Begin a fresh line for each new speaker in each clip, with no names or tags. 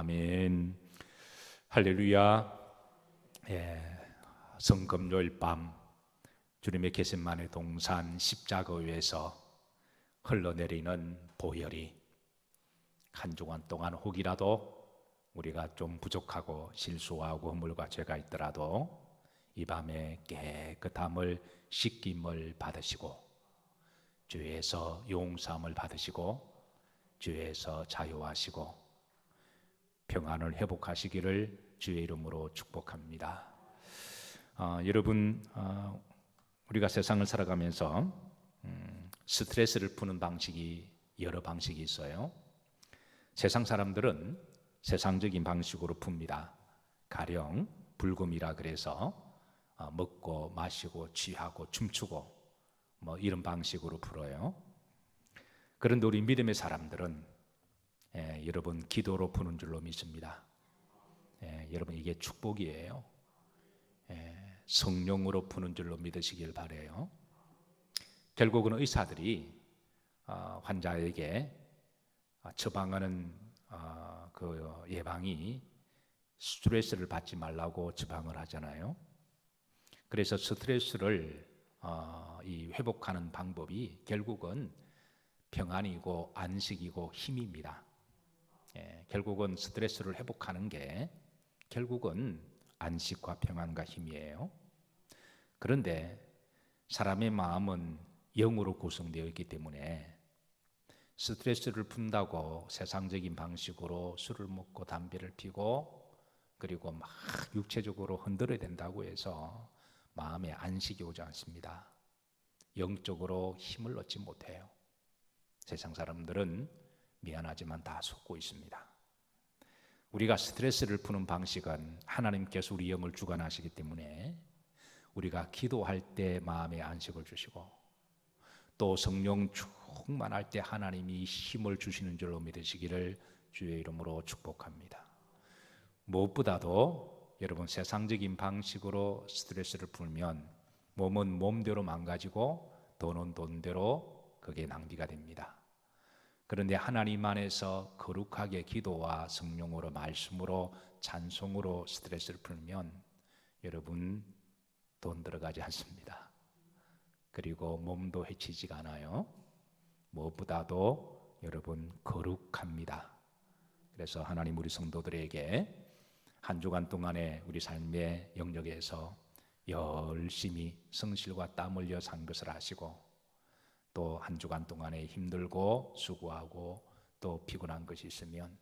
아멘. 할렐루야. 성금요일 밤 주님의 겟세마네 동산 십자가 위에서 흘러내리는 보혈이 한 주간 동안 혹이라도 우리가 좀 부족하고 실수하고 허물과 죄가 있더라도 이 밤에 깨끗함을 씻김을 받으시고 죄에서 용서함을 받으시고 죄에서 자유하시고 평안을 회복하시기를 주의 이름으로 축복합니다. 여러분, 우리가 세상을 살아가면서 스트레스를 푸는 방식이 여러 방식이 있어요. 세상 사람들은 세상적인 방식으로 풉니다. 가령 불금이라 그래서 먹고 마시고 취하고 춤추고 이런 방식으로 풀어요. 그런데 우리 믿음의 사람들은 여러분 기도로 푸는 줄로 믿습니다. 여러분 이게 축복이에요. 성령으로 푸는 줄로 믿으시길 바라요. 결국은 의사들이 환자에게 처방하는 그 예방이 스트레스를 받지 말라고 처방을 하잖아요. 그래서 스트레스를 이 회복하는 방법이 결국은 평안이고 안식이고 힘입니다. 결국은 스트레스를 회복하는 게 결국은 안식과 평안과 힘이에요. 그런데 사람의 마음은 영으로 구성되어 있기 때문에 스트레스를 푼다고 세상적인 방식으로 술을 먹고 담배를 피고 그리고 막 육체적으로 흔들어야 된다고 해서 마음에 안식이 오지 않습니다. 영적으로 힘을 얻지 못해요. 세상 사람들은 미안하지만 다 속고 있습니다. 우리가 스트레스를 푸는 방식은 하나님께서 우리 영을 주관하시기 때문에 우리가 기도할 때 마음에 안식을 주시고 또 성령 충만할 때 하나님이 힘을 주시는 줄로 믿으시기를 주의 이름으로 축복합니다. 무엇보다도 여러분 세상적인 방식으로 스트레스를 풀면 몸은 몸대로 망가지고 돈은 돈대로 그게 낭비가 됩니다. 그런데 하나님 안에서 거룩하게 기도와 성령으로 말씀으로 찬송으로 스트레스를 풀면 여러분 돈 들어가지 않습니다. 그리고 몸도 해치지가 않아요. 무엇보다도 여러분 거룩합니다. 그래서 하나님 우리 성도들에게 한 주간 동안에 우리 삶의 영역에서 열심히 성실과 땀 흘려 산 것을 아시고 또 한 주간 동안에 힘들고 수고하고 또 피곤한 것이 있으면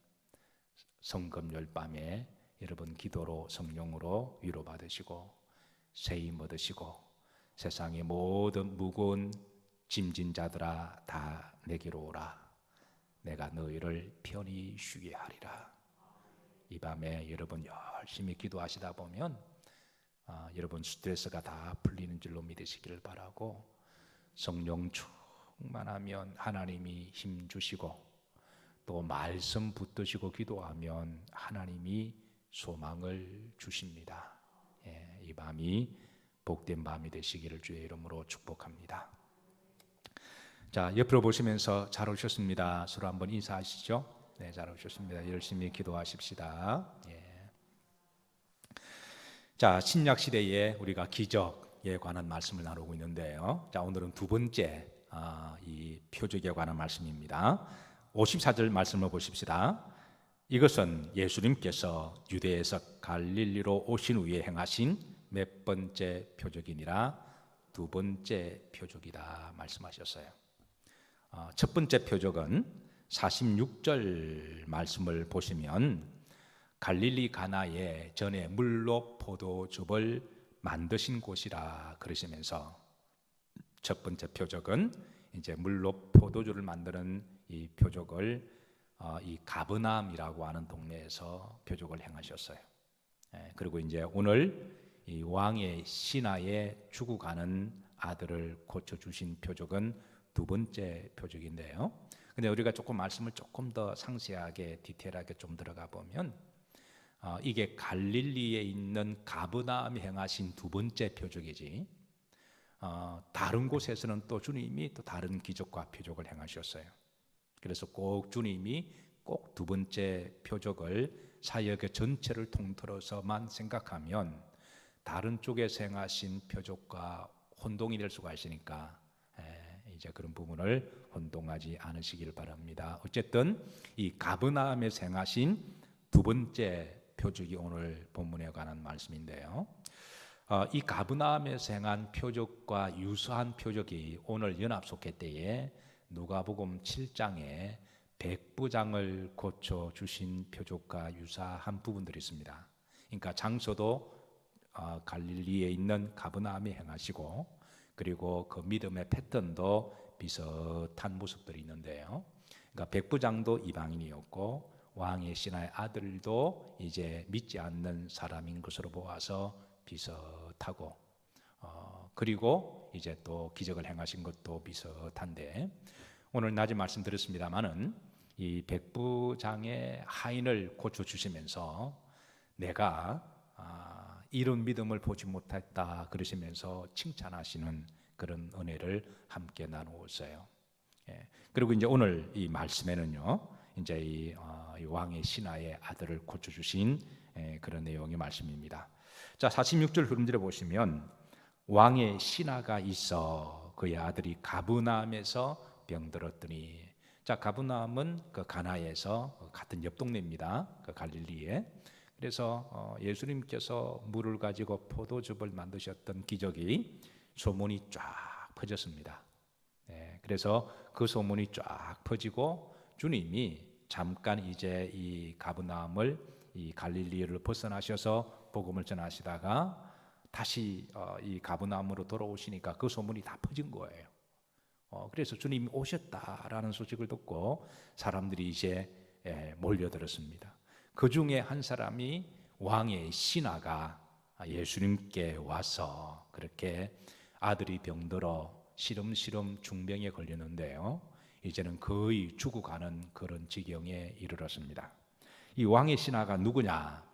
성금요일 밤에 여러분 기도로 성령으로 위로받으시고 세임 얻으시고 세상의 모든 무거운 짐진 자들아 다 내게로 오라. 내가 너희를 편히 쉬게 하리라. 이 밤에 여러분 열심히 기도하시다 보면 여러분 스트레스가 다 풀리는 줄로 믿으시기를 바라고 성령 충만하면 하나님이 힘 주시고 또 말씀 붙드시고 기도하면 하나님이 소망을 주십니다. 이 밤이 복된 밤이 되시기를 주의 이름으로 축복합니다. 자, 옆으로 보시면서 잘 오셨습니다. 서로 한번 인사하시죠. 네, 잘 오셨습니다. 열심히 기도하십시다. 자, 신약 시대에 우리가 기적에 관한 말씀을 나누고 있는데요. 자, 오늘은 두 번째 이 표적에 관한 말씀입니다. 54절 말씀을 보십시다. 이것은 예수님께서 유대에서 갈릴리로 오신 후에 행하신 몇 번째 표적이니라 두 번째 표적이다 말씀하셨어요. 첫 번째 표적은 46절 말씀을 보시면 갈릴리 가나에 전에 물로 포도즙을 만드신 곳이라 그러시면서 첫 번째 표적은 이제 물로 포도주를 만드는 이 표적을 이 가브나움이라고 하는 동네에서 표적을 행하셨어요. 그리고 이제 오늘 이 왕의 신하에 죽어가는 아들을 고쳐주신 표적은 두 번째 표적인데요. 근데 우리가 조금 말씀을 조금 더 상세하게 디테일하게 좀 들어가 보면 이게 갈릴리에 있는 가브나움에 행하신 두 번째 표적이지 다른 곳에서는 또 주님이 또 다른 기적과 표적을 행하셨어요. 그래서 꼭 주님이 꼭 두 번째 표적을 사역의 전체를 통틀어서만 생각하면 다른 쪽에서 행하신 표적과 혼동이 될 수가 있으니까 이제 그런 부분을 혼동하지 않으시길 바랍니다. 어쨌든 이 가버나움에서 행하신 두 번째 표적이 오늘 본문에 관한 말씀인데요. 이 가버나움에서 행한 표적과 유사한 표적이 오늘 연합속회 때에 누가복음 7장에 백부장을 고쳐 주신 표적과 유사한 부분들이 있습니다. 그러니까 장소도 갈릴리에 있는 가버나움에 행하시고, 그리고 그 믿음의 패턴도 비슷한 모습들이 있는데요. 그러니까 백부장도 이방인이었고 왕의 신하의 아들도 이제 믿지 않는 사람인 것으로 보아서 비슷하고, 그리고 이제 또 기적을 행하신 것도 비슷한데, 오늘 낮에 말씀드렸습니다마는 이 백부장의 하인을 고쳐 주시면서 내가 이런 믿음을 보지 못했다 그러시면서 칭찬하시는 그런 은혜를 함께 나누었어요. 그리고 이제 오늘 이 말씀에는요, 이제 이 왕의 신하의 아들을 고쳐 주신 그런 내용의 말씀입니다. 자, 46절 흐름들에 보시면 왕의 신하가 있어 그의 아들이 가브나움에서 병들었더니, 자, 가브나움은 그 가나에서 같은 옆 동네입니다. 그 갈릴리에. 그래서 예수님께서 물을 가지고 포도즙을 만드셨던 기적이 소문이 쫙 퍼졌습니다. 그래서 그 소문이 쫙 퍼지고 주님이 잠깐 이제 이 가브나움을, 이 갈릴리를 벗어나셔서 복음을 전하시다가 다시 이 가브나움으로 돌아오시니까 그 소문이 다 퍼진 거예요. 그래서 주님이 오셨다라는 소식을 듣고 사람들이 이제 몰려들었습니다. 그 중에 한 사람이 왕의 신하가 예수님께 와서 그렇게 아들이 병들어 시름시름 중병에 걸렸는데요, 이제는 거의 죽어가는 그런 지경에 이르렀습니다. 이 왕의 신하가 누구냐?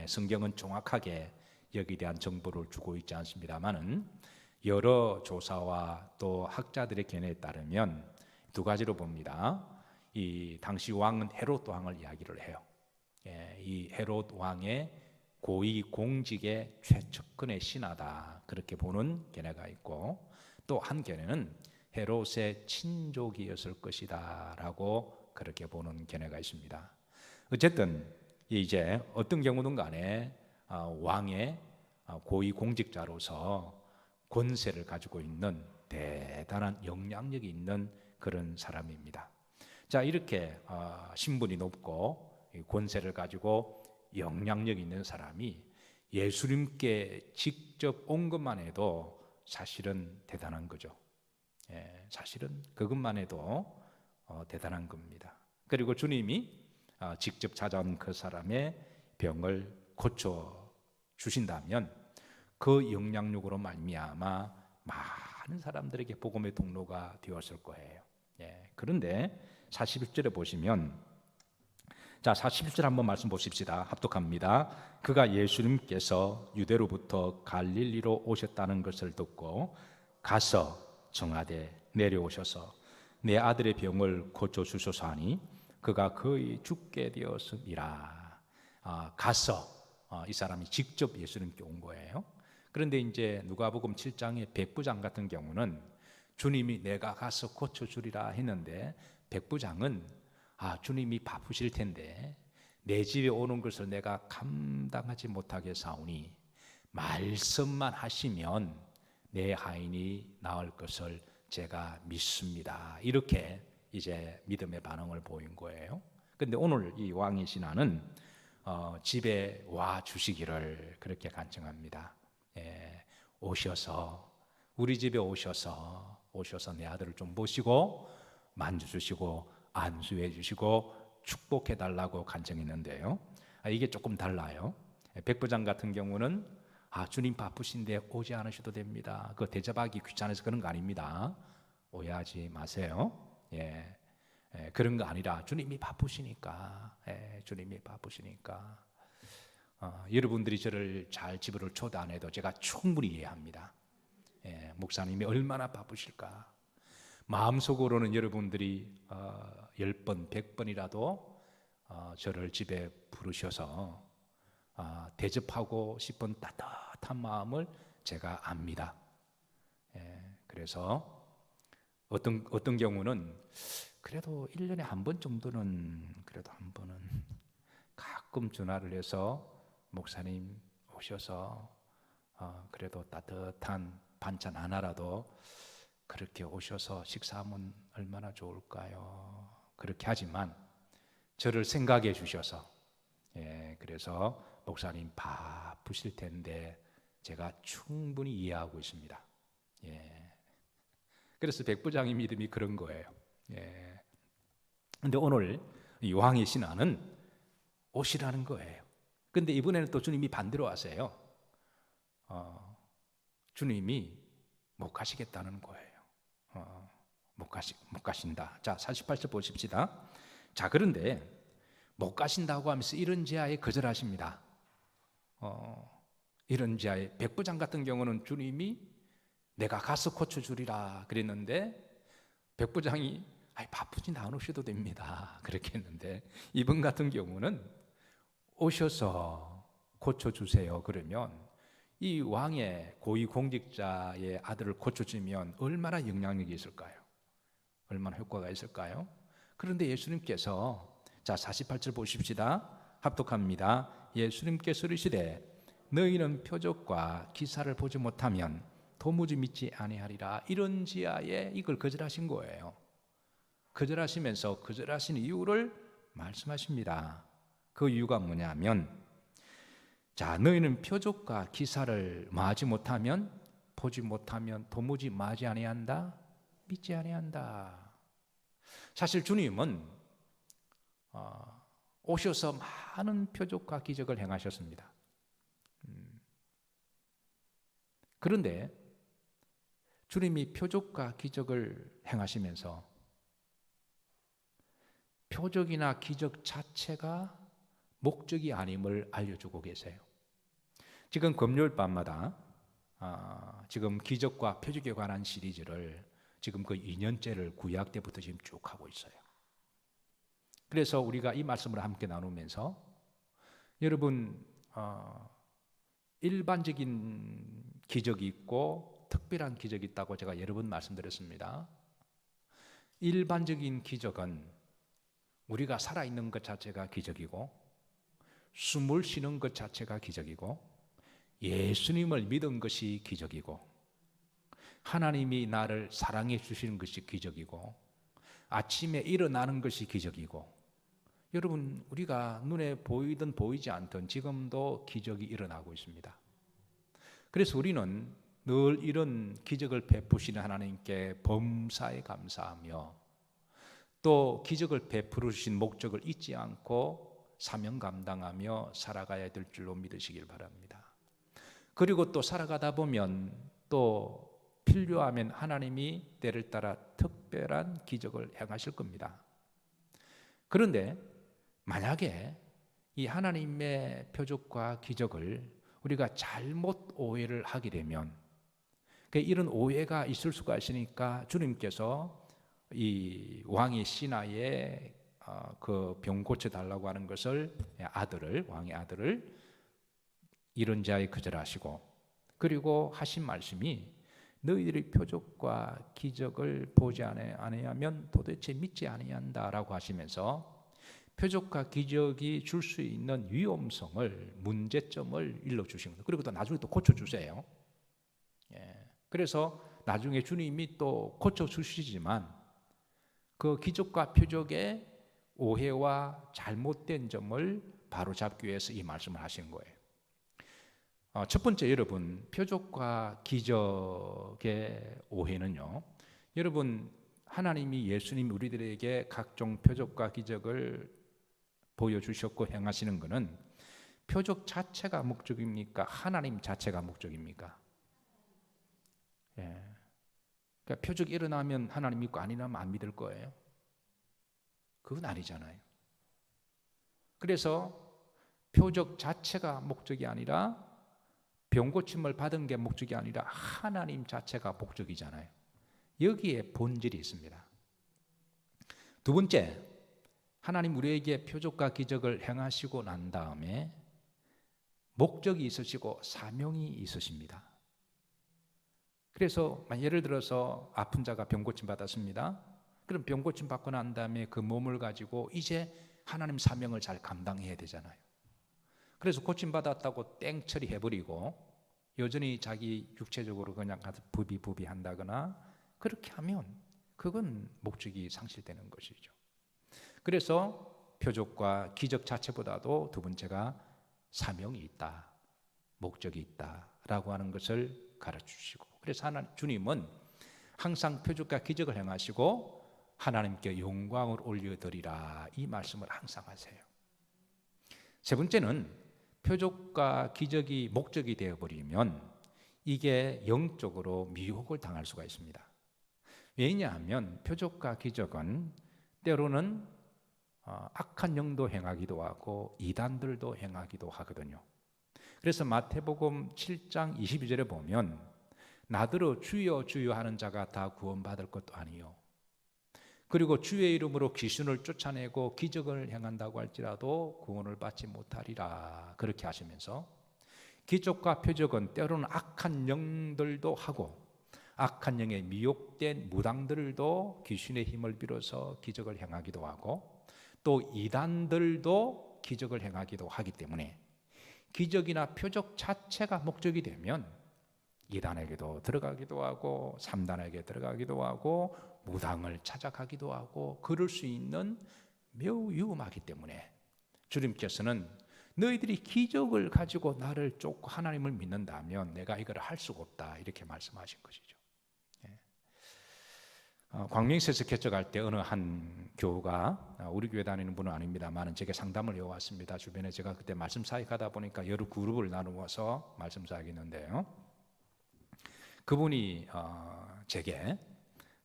성경은 정확하게 여기에 대한 정보를 주고 있지 않습니다만은 여러 조사와 또 학자들의 견해에 따르면 두 가지로 봅니다. 이 당시 왕은 헤롯 왕을 이야기를 해요. 이 헤롯 왕의 고위 공직의 최측근의 신하다, 그렇게 보는 견해가 있고, 또 한 견해는 헤롯의 친족이었을 것이다 라고 그렇게 보는 견해가 있습니다. 어쨌든 이제 어떤 경우든 간에 왕의 고위 공직자로서 권세를 가지고 있는 대단한 영향력이 있는 그런 사람입니다. 자, 이렇게 신분이 높고 권세를 가지고 영향력 있는 사람이 예수님께 직접 온 것만 해도 사실은 대단한 거죠. 사실은 그것만 해도 대단한 겁니다. 그리고 주님이 직접 찾아온 그 사람의 병을 고쳐 주신다면 그 영향력으로 말미암아 많은 사람들에게 복음의 통로가 되었을 거예요. 그런데 41절에 보시면, 자, 41절 한번 말씀 보십시다. 합독합니다. 그가 예수님께서 유대로부터 갈릴리로 오셨다는 것을 듣고 가서 정하되 내려오셔서 내 아들의 병을 고쳐 주소서 하니 그가 거의 죽게 되었음이라. 가서 이 사람이 직접 예수님께 온 거예요. 그런데 이제 누가복음 7장의 백부장 같은 경우는 주님이 내가 가서 고쳐주리라 했는데, 백부장은 주님이 바쁘실 텐데 내 집에 오는 것을 내가 감당하지 못하게 사오니 말씀만 하시면 내 하인이 나을 것을 제가 믿습니다. 이렇게 이제 믿음의 반응을 보인 거예요. 그런데 오늘 이 왕의 신하는 집에 와 주시기를 그렇게 간청합니다. 오셔서 우리 집에 오셔서 내 아들을 좀 보시고 만져주시고 안수해 주시고 축복해 달라고 간청했는데요, 이게 조금 달라요. 백부장 같은 경우는 주님 바쁘신데 오지 않으셔도 됩니다. 그 대접하기 귀찮아서 그런 거 아닙니다. 오해하지 마세요. 그런 거 아니라 주님이 바쁘시니까, 주님이 바쁘시니까. 여러분들이 저를 잘 집으로 초대 안 해도 제가 충분히 이해합니다. 목사님이 얼마나 바쁘실까. 마음속으로는 여러분들이 10번, 100번이라도 저를 집에 부르셔서 대접하고 싶은 따뜻한 마음을 제가 압니다. 그래서 어떤 경우는 그래도 1년에 한 번 정도는 그래도 한 번은 가끔 전화를 해서 목사님 오셔서 그래도 따뜻한 반찬 하나라도 그렇게 오셔서 식사하면 얼마나 좋을까요? 그렇게 하지만 저를 생각해 주셔서 그래서 목사님 바쁘실 텐데 제가 충분히 이해하고 있습니다. 그래서 백부장의 믿음이 그런 거예요. 근데 오늘 이 왕의 신하는 오시라는 거예요. 근데 이번에는 또 주님이 반대로 하세요. 주님이 못 가시겠다는 거예요. 못 가신다. 자, 48절 보십시다. 자, 그런데 못 가신다고 하면서 이런 제하에 거절하십니다. 이런 제하에 백부장 같은 경우는 주님이 내가 가서 고쳐주리라 그랬는데 백부장이 바쁘진 않으셔도 됩니다 그렇게 했는데 이분 같은 경우는 오셔서 고쳐주세요 그러면 이 왕의 고위공직자의 아들을 고쳐주면 얼마나 영향력이 있을까요? 얼마나 효과가 있을까요? 그런데 예수님께서 자 48절 보십시다. 합독합니다. 예수님께서 이르시되 너희는 표적과 기사를 보지 못하면 도무지 믿지 아니하리라. 이런 지하에 이걸 거절하신 거예요. 거절하시면서 거절하신 이유를 말씀하십니다. 그 이유가 뭐냐면 자 너희는 표적과 기사를 마지 못하면 보지 못하면 도무지 마지 아니한다 믿지 아니한다. 사실 주님은 오셔서 많은 표적과 기적을 행하셨습니다. 그런데 주님이 표적과 기적을 행하시면서 표적이나 기적 자체가 목적이 아님을 알려주고 계세요. 지금 금요일 밤마다 지금 기적과 표적에 관한 시리즈를 지금 그 2년째를 구약 때부터 지금 쭉 하고 있어요. 그래서 우리가 이 말씀을 함께 나누면서 여러분 일반적인 기적이 있고 특별한 기적이 있다고 제가 여러 번 말씀드렸습니다. 일반적인 기적은 우리가 살아있는 것 자체가 기적이고 숨을 쉬는 것 자체가 기적이고 예수님을 믿은 것이 기적이고 하나님이 나를 사랑해 주시는 것이 기적이고 아침에 일어나는 것이 기적이고 여러분 우리가 눈에 보이든 보이지 않든 지금도 기적이 일어나고 있습니다. 그래서 우리는 늘 이런 기적을 베푸시는 하나님께 범사에 감사하며 또 기적을 베풀어 주신 목적을 잊지 않고 사명 감당하며 살아가야 될 줄로 믿으시길 바랍니다. 그리고 또 살아가다 보면 또 필요하면 하나님이 때를 따라 특별한 기적을 행하실 겁니다. 그런데 만약에 이 하나님의 표적과 기적을 우리가 잘못 오해를 하게 되면 이런 오해가 있을 수가 있으니까 주님께서 이 왕의 신하의 그 병 고쳐달라고 하는 것을 왕의 아들을 이런 자에 거절하시고 그리고 하신 말씀이 너희들이 표적과 기적을 보지 아니하면 도대체 믿지 아니한다라고 하시면서 표적과 기적이 줄 수 있는 위험성을 문제점을 일러주신 겁니다. 그리고 또 나중에 또 고쳐주세요. 그래서 나중에 주님이 또 고쳐주시지만 그 기적과 표적의 오해와 잘못된 점을 바로잡기 위해서 이 말씀을 하신 거예요. 첫 번째 여러분 표적과 기적의 오해는요. 여러분 하나님이 예수님이 우리들에게 각종 표적과 기적을 보여주셨고 행하시는 것은 표적 자체가 목적입니까? 하나님 자체가 목적입니까? 그러니까 표적이 일어나면 하나님 믿고 안 일어나면 안 믿을 거예요? 그건 아니잖아요. 그래서 표적 자체가 목적이 아니라 병 고침을 받은 게 목적이 아니라 하나님 자체가 목적이잖아요. 여기에 본질이 있습니다. 두 번째, 하나님 우리에게 표적과 기적을 행하시고 난 다음에 목적이 있으시고 사명이 있으십니다. 그래서 예를 들어서 아픈 자가 병고침 받았습니다. 그럼 병고침 받고 난 다음에 그 몸을 가지고 이제 하나님 사명을 잘 감당해야 되잖아요. 그래서 고침 받았다고 땡 처리해버리고 여전히 자기 육체적으로 그냥 부비 한다거나 그렇게 하면 그건 목적이 상실되는 것이죠. 그래서 표적과 기적 자체보다도 두 번째가 사명이 있다, 목적이 있다라고 하는 것을 가르쳐주시고, 그래서 주님은 항상 표적과 기적을 행하시고 하나님께 영광을 올려드리라 이 말씀을 항상 하세요. 세 번째는 표적과 기적이 목적이 되어버리면 이게 영적으로 미혹을 당할 수가 있습니다. 왜냐하면 표적과 기적은 때로는 악한 영도 행하기도 하고 이단들도 행하기도 하거든요. 그래서 마태복음 7장 22절에 보면 나더러 주여 주여 하는 자가 다 구원받을 것도 아니요, 그리고 주의 이름으로 귀신을 쫓아내고 기적을 행한다고 할지라도 구원을 받지 못하리라 그렇게 하시면서 기적과 표적은 때로는 악한 영들도 하고 악한 영에 미혹된 무당들도 귀신의 힘을 빌어서 기적을 행하기도 하고 또 이단들도 기적을 행하기도 하기 때문에 기적이나 표적 자체가 목적이 되면 이단에게도 들어가기도 하고 3단에게 들어가기도 하고 무당을 찾아가기도 하고 그럴 수 있는 매우 위험하기 때문에 주님께서는 너희들이 기적을 가지고 나를 쫓고 하나님을 믿는다면 내가 이걸 할 수가 없다 이렇게 말씀하신 것이죠. 광명시에서 개척할 때 어느 한 교우가 우리 교회 다니는 분은 아닙니다만 제게 상담을 해왔습니다. 주변에 제가 그때 말씀 사역하다 보니까 여러 그룹을 나누어서 말씀 사역했는데요, 그분이 제게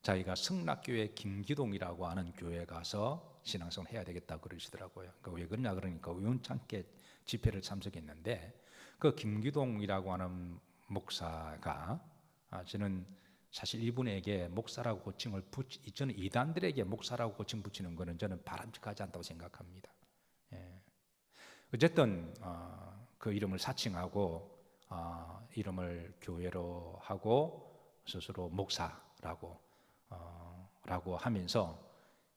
자기가 성락교회 김기동이라고 하는 교회에 가서 신앙생활 해야 되겠다 그러시더라고요. 그러니까 왜 그러냐 그러니까 우연찮게 집회를 참석했는데 그 김기동이라고 하는 목사가 저는 사실 이분에게 목사라고 호칭을 저는 이단들에게 목사라고 호칭 붙이는 것은 저는 바람직하지 않다고 생각합니다. 어쨌든 그 이름을 사칭하고 이름을 교회로 하고 스스로 목사라고 라고 하면서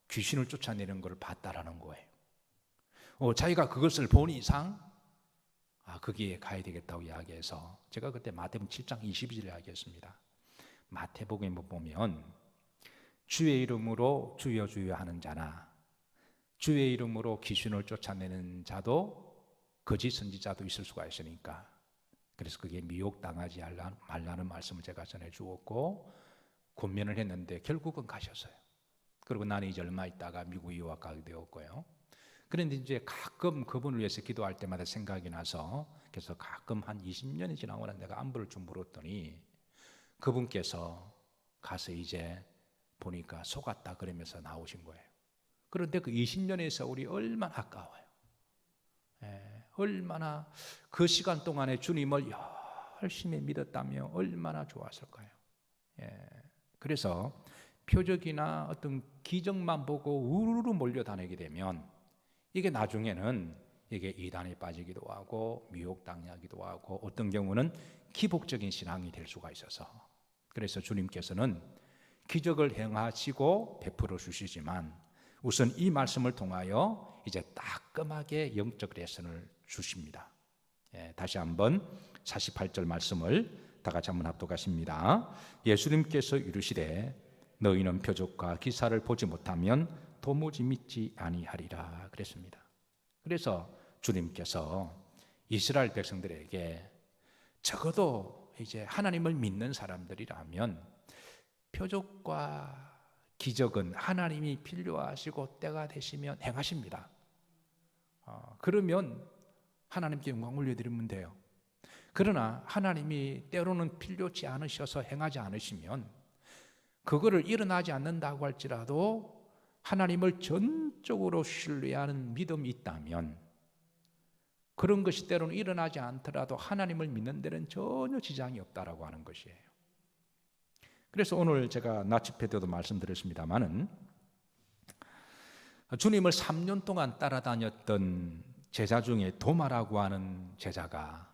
귀신을 쫓아내는 것을 봤다라는 거예요. 자기가 그것을 본 이상 거기에 가야 되겠다고 이야기해서 제가 그때 마태복음 7장 22절 이야기했습니다. 마태복음에 보면 주의 이름으로 주여 주여 하는 자나 주의 이름으로 귀신을 쫓아내는 자도 거짓 선지자도 있을 수가 있으니까 그래서 그게 미혹당하지 말라는 말씀을 제가 전해 주었고 권면을 했는데 결국은 가셨어요. 그리고 나는 이제 얼마 있다가 미국 유학 가게 되었고요. 그런데 이제 가끔 그분을 위해서 기도할 때마다 생각이 나서 그래서 가끔 한 20년이 지나고 난 내가 안부를 좀 물었더니 그분께서 가서 이제 보니까 속았다 그러면서 나오신 거예요. 그런데 그 20년의 세월이 얼마나 아까워요. 얼마나 그 시간 동안에 주님을 열심히 믿었다면 얼마나 좋았을까요? 그래서 표적이나 어떤 기적만 보고 우르르 몰려다니게 되면 이게 나중에는 이게 이단에 빠지기도 하고 미혹당하기도 하고 어떤 경우는 기복적인 신앙이 될 수가 있어서 그래서 주님께서는 기적을 행하시고 베풀어 주시지만 우선 이 말씀을 통하여 이제 따끔하게 영적 레슨을 주십니다. 다시 한번 48절 말씀을 다 같이 한번 합독하십니다. 예수님께서 이르시되 너희는 표적과 기사를 보지 못하면 도무지 믿지 아니하리라 그랬습니다. 그래서 주님께서 이스라엘 백성들에게 적어도 이제 하나님을 믿는 사람들이라면 표적과 기적은 하나님이 필요하시고 때가 되시면 행하십니다. 그러면 하나님께 영광 올려드리면 돼요. 그러나 하나님이 때로는 필요치 않으셔서 행하지 않으시면 그거를 일어나지 않는다고 할지라도 하나님을 전적으로 신뢰하는 믿음이 있다면 그런 것이 때로는 일어나지 않더라도 하나님을 믿는 데는 전혀 지장이 없다라고 하는 것이에요. 그래서 오늘 제가 낮 집회 때도 말씀드렸습니다마는 주님을 3년 동안 따라다녔던 제자 중에 도마라고 하는 제자가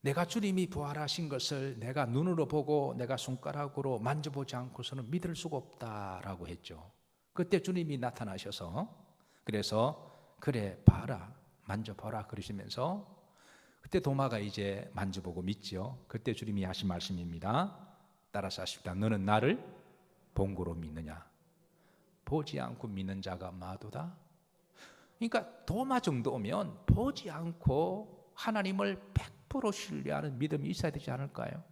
내가 주님이 부활하신 것을 내가 눈으로 보고 내가 손가락으로 만져보지 않고서는 믿을 수가 없다라고 했죠. 그때 주님이 나타나셔서 그래서 그래 봐라 만져봐라 그러시면서 그때 도마가 이제 만져보고 믿지요. 그때 주님이 하신 말씀입니다. 따라서 하십니다. 너는 나를 본 거로 믿느냐? 보지 않고 믿는 자가 마도다. 그러니까 도마 정도면 보지 않고 하나님을 100% 신뢰하는 믿음이 있어야 되지 않을까요?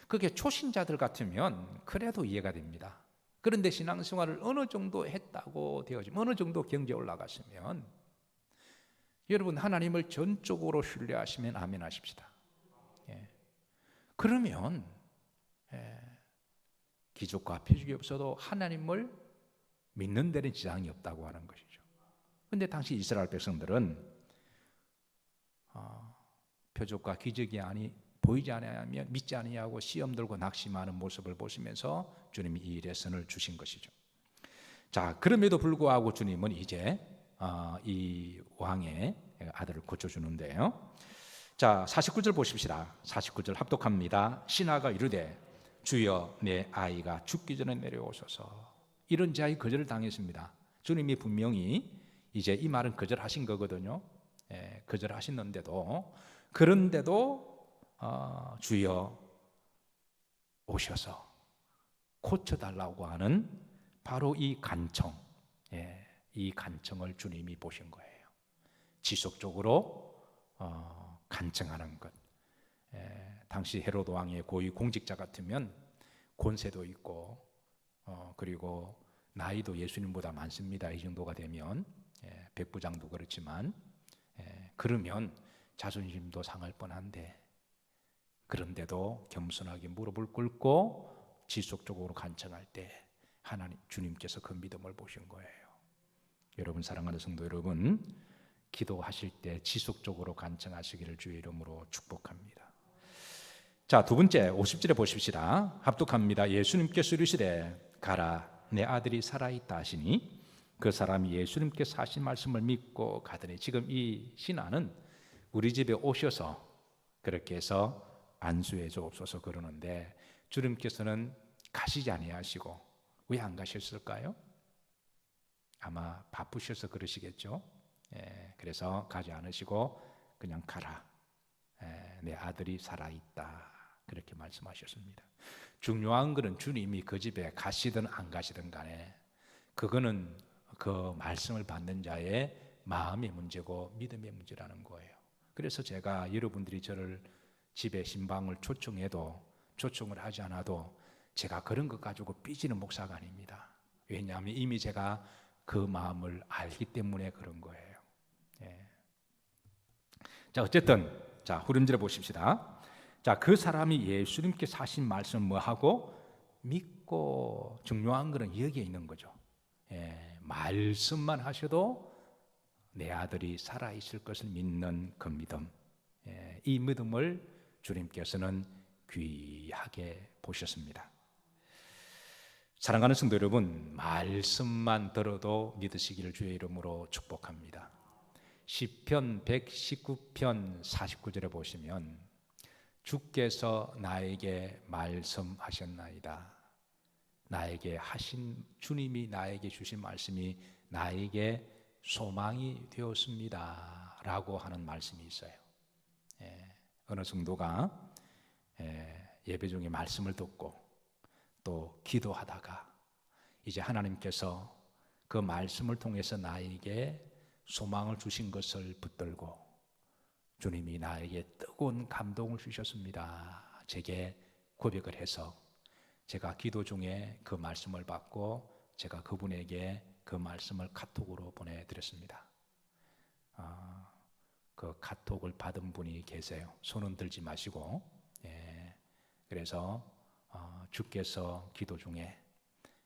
그게 초신자들 같으면 그래도 이해가 됩니다. 그런데 신앙생활을 어느 정도 했다고 되어지면 어느 정도 경지에 올라갔으면 여러분 하나님을 전적으로 신뢰하시면 아멘 하십시다. 예. 그러면 기족과 표적이 없어도 하나님을 믿는 데는 지장이 없다고 하는 것이죠. 그런데 당시 이스라엘 백성들은 표적과 기적이 보이지 않으면 믿지 아니하고 시험 들고 낙심하는 모습을 보시면서 주님이 이 일에 선을 주신 것이죠. 자, 그럼에도 불구하고 주님은 이제 이 왕의 아들을 고쳐주는데요. 자, 49절 보십시다. 49절 합독합니다. 신하가 이르되 주여 내 아이가 죽기 전에 내려오소서. 이런 자의 거절을 당했습니다. 주님이 분명히 이제 이 말은 거절하신 거거든요. 거절하셨는데도 그런데도 주여 오셔서 고쳐달라고 하는 바로 이 간청, 이 간청을 주님이 보신 거예요. 지속적으로 간청하는 것. 당시 헤로드 왕의 고위 공직자 같으면 권세도 있고 그리고 나이도 예수님보다 많습니다. 이 정도가 되면 백부장도 그렇지만 그러면 자존심도 상할 뻔한데 그런데도 겸손하게 무릎을 꿇고 지속적으로 간청할 때 하나님 주님께서 그 믿음을 보신 거예요. 여러분 사랑하는 성도 여러분, 기도하실 때 지속적으로 간청하시기를 주의 이름으로 축복합니다. 자, 두 번째 50절에 보십시다. 합독합니다. 예수님께서 이르시되 가라 내 아들이 살아있다 하시니 그 사람이 예수님께서 하신 말씀을 믿고 가더니 지금 이 신하는 우리 집에 오셔서 그렇게 해서 안수해 주옵소서 그러는데 주님께서는 가시지 아니하시고 왜 안 가셨을까요? 아마 바쁘셔서 그러시겠죠. 그래서 가지 않으시고 그냥 가라. 내 아들이 살아있다. 그렇게 말씀하셨습니다. 중요한 것은 주님이 그 집에 가시든 안 가시든 간에 그거는 그 말씀을 받는 자의 마음의 문제고 믿음의 문제라는 거예요. 그래서 제가 여러분들이 저를 집에 신방을 초청을 하지 않아도 제가 그런 것 가지고 삐지는 목사가 아닙니다. 왜냐하면 이미 제가 그 마음을 알기 때문에 그런 거예요. 자, 어쨌든 자 후렴절에 보십시다. 자, 그 사람이 예수님께서 하신 말씀 뭐하고 믿고 중요한 것은 여기에 있는 거죠. 말씀만 하셔도 내 아들이 살아있을 것을 믿는 그 믿음, 이 믿음을 주님께서는 귀하게 보셨습니다. 사랑하는 성도 여러분, 말씀만 들어도 믿으시기를 주의 이름으로 축복합니다. 시편 119편 49절에 보시면 주께서 나에게 말씀하셨나이다. 주님이 나에게 주신 말씀이 나에게 소망이 되었습니다 라고 하는 말씀이 있어요. 어느 성도가 예배 중에 말씀을 듣고 또 기도하다가 이제 하나님께서 그 말씀을 통해서 나에게 소망을 주신 것을 붙들고 주님이 나에게 뜨거운 감동을 주셨습니다. 제게 고백을 해서 제가 기도 중에 그 말씀을 받고 제가 그분에게 그 말씀을 카톡으로 보내드렸습니다. 그 카톡을 받은 분이 계세요. 손은 들지 마시고. 그래서 주께서 기도 중에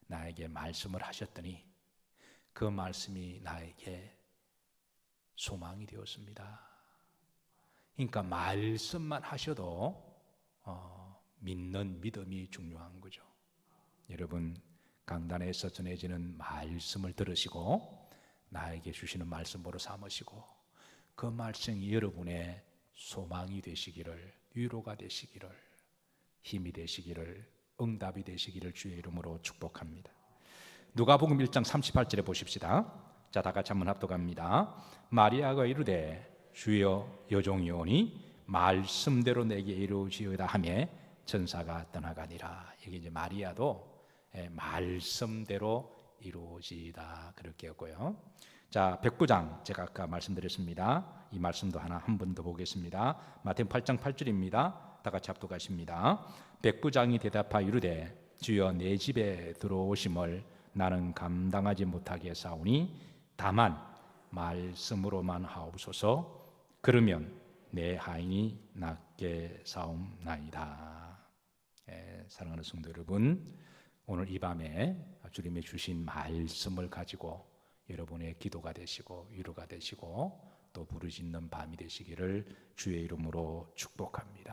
나에게 말씀을 하셨더니 그 말씀이 나에게 소망이 되었습니다. 그러니까 말씀만 하셔도 믿는 믿음이 중요한 거죠. 여러분 강단에서 전해지는 말씀을 들으시고 나에게 주시는 말씀으로 삼으시고 그 말씀이 여러분의 소망이 되시기를, 위로가 되시기를, 힘이 되시기를, 응답이 되시기를 주의 이름으로 축복합니다. 누가복음 1장 38절에 보십시다. 자, 다 같이 한번 합독합니다. 마리아가 이르되 주여 여종이오니 말씀대로 내게 이루어지어다 하며 천사가 떠나가니라. 여기 이제 마리아도 말씀대로 이루어지다 그렇게 했고요. 자, 백부장 제가 아까 말씀드렸습니다. 이 말씀도 한 번 더 보겠습니다. 마태복음 8장 8절입니다. 다 같이 합독하십니다. 백부장이 대답하여 이르되 주여 내 집에 들어오심을 나는 감당하지 못하겠사오니 다만 말씀으로만 하옵소서. 그러면 내 하인이 낫게 사옵나이다. 사랑하는 성도 여러분, 오늘 이 밤에 주님이 주신 말씀을 가지고 여러분의 기도가 되시고 위로가 되시고 또 부르짖는 밤이 되시기를 주의 이름으로 축복합니다.